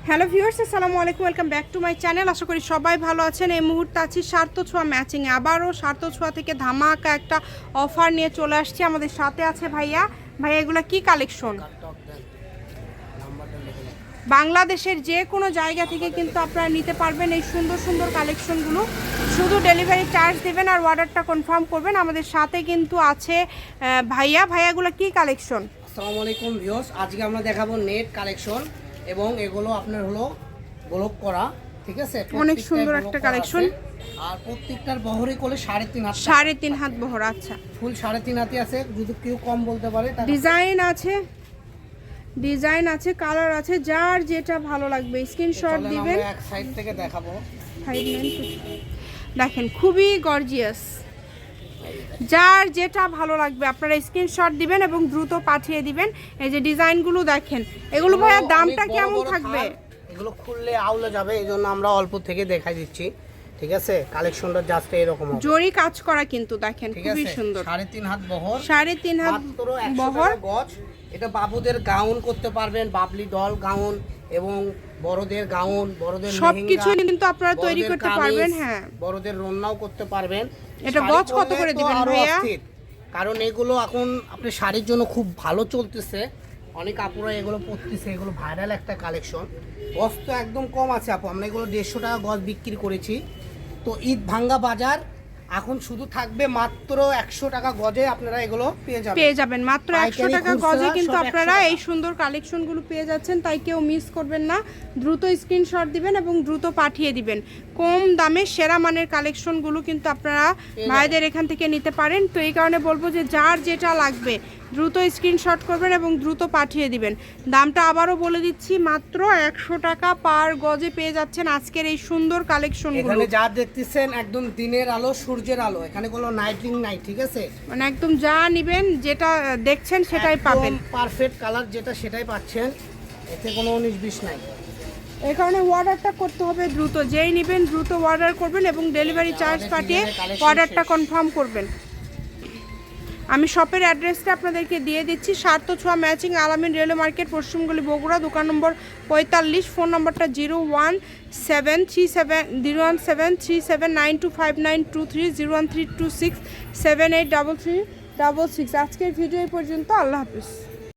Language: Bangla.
হ্যালো ভিউয়ার্স, আসসালামু আলাইকুম, welcome back to my channel. আশা করি সবাই ভালো আছেন। এই মুহূর্তে আছি সার্থ ছোঁয়া ম্যাচিংয়ে। আবারও সার্থ ছোঁয়া থেকে ধামাকা একটা অফার নিয়ে চলে আসছি। আমাদের সাথে আছে ভাইয়া। ভাইয়া, এগুলো কি কালেকশন? বাংলাদেশের যে কোনো জায়গা থেকে কিন্তু আপনারা নিতে পারবেন এই সুন্দর সুন্দর কালেকশনগুলো। শুধু ডেলিভারি চার্জ দেবেন আর অর্ডারটা কনফার্ম করবেন। আমাদের সাথে কিন্তু আছে ভাইয়াগুলো কি কালেকশন? আসসালামু আলাইকুম ভিউয়ার্স, আজকে আমরা দেখাবো নেট কালেকশন এবং এগুলো আপনার হলো ব্লক করা, ঠিক আছে? অনেক সুন্দর একটা কালেকশন। আর প্রত্যেকটার বহরে কোলে 3.5 হাত, 3.5 হাত বহর। আচ্ছা, ফুল 3.5 হাতই আছে। যদি কেউ কম বলতে পারে। ডিজাইন আছে, কালার আছে, যার যেটা ভালো লাগবে স্ক্রিনশট দিবেন। এক সাইড থেকে দেখাবো। দেখেন, খুবই গর্জিয়াস। যার যেটা ভালো লাগবে আপনারা স্ক্রিনশট দিবেন এবং দ্রুত পাঠিয়ে দিবেন। এই যে ডিজাইনগুলো দেখেন, এগুলো ভাইয়া দামটা কেমন থাকবে? এগুলো খুললে আউলে যাবে, এই জন্য আমরা অল্প থেকে দেখাই দিচ্ছি, ঠিক আছে? কালেকশনটা জাস্ট এরকম হবে। জরি কাজ করা কিন্তু দেখেন, খুবই সুন্দর। 3.5 হাত বহর, 3.5 হাত বহর। গজ। এটা বাবুদের গাউন করতে পারবেন, বাবলি ডল গাউন, এবং বড়দের গাউন, বড়দের সবকিছু কিন্তু আপনারা তৈরি করতে পারবেন। হ্যাঁ, বড়দের রন্নাও করতে পারবেন। এটা গজ কত করে দিবেন ভাইয়া? কারণ এগুলো এখন আপনি শাড়ির জন্য খুব ভালো চলতেছে, অনেক আপুরা এগুলো পরতেছে, এগুলো ভাইরাল একটা কালেকশন। গজ তো একদম কম আছে আপু, আমরা এগুলো 150 টাকা গজ বিক্রি করেছি। তো ঈদ ভাঙ্গা বাজার এখন শুধু থাকবে মাত্র 100 টাকা গজে। আপনারা এগুলো পেয়ে যাবেন মাত্র 100 টাকা গজে। কিন্তু আপনারা এই সুন্দর কালেকশনগুলো পেয়ে যাচ্ছেন, তাই কেউ মিস করবেন না। দ্রুত স্ক্রিনশট দিবেন এবং দ্রুত পাঠিয়ে দিবেন। কম দামে সেরা মানের কালেকশনগুলো কিন্তু আপনারা ভাইদের এখান থেকে নিতে পারেন। তো এই কারণে বলবো যে যার যেটা লাগবে দ্রুত স্ক্রিনশট করবেন এবং দ্রুত পাঠিয়ে দিবেন। দামটা আবারও বলে দিচ্ছি, মাত্র 100 টাকা পার গজে পেয়ে যাচ্ছেন আজকের এই সুন্দর কালেকশনগুলো। এখানে যা দেখতেছেন একদম দিনের আলো, সূর্যের আলো, এখানে কোনো নাইটিং নাই, ঠিক আছে? মানে একদম যা নেবেন, যেটা দেখছেন সেটাই পাবেন। পারফেক্ট কালার যেটা সেটাই পাচ্ছেন, এতে কোনো 19-20 নাই। এই কারণে অর্ডারটা করতে হবে দ্রুত। যেই নেবেন দ্রুত অর্ডার করবেন এবং ডেলিভারি চার্জ পাঠিয়ে অর্ডারটা কনফার্ম করবেন। আমি শপের অ্যাড্রেসটা আপনাদেরকে দিয়ে দিচ্ছি। সার্থ ছোঁয়া ম্যাচিং, আলামিন রেলওয়ে মার্কেট, পশ্চিমগলি, বগুড়া। দোকান নম্বর 45। ফোন নম্বরটা 01737925923, 01326783366। আজকের ভিডিও এই পর্যন্ত। আল্লাহ হাফিজ।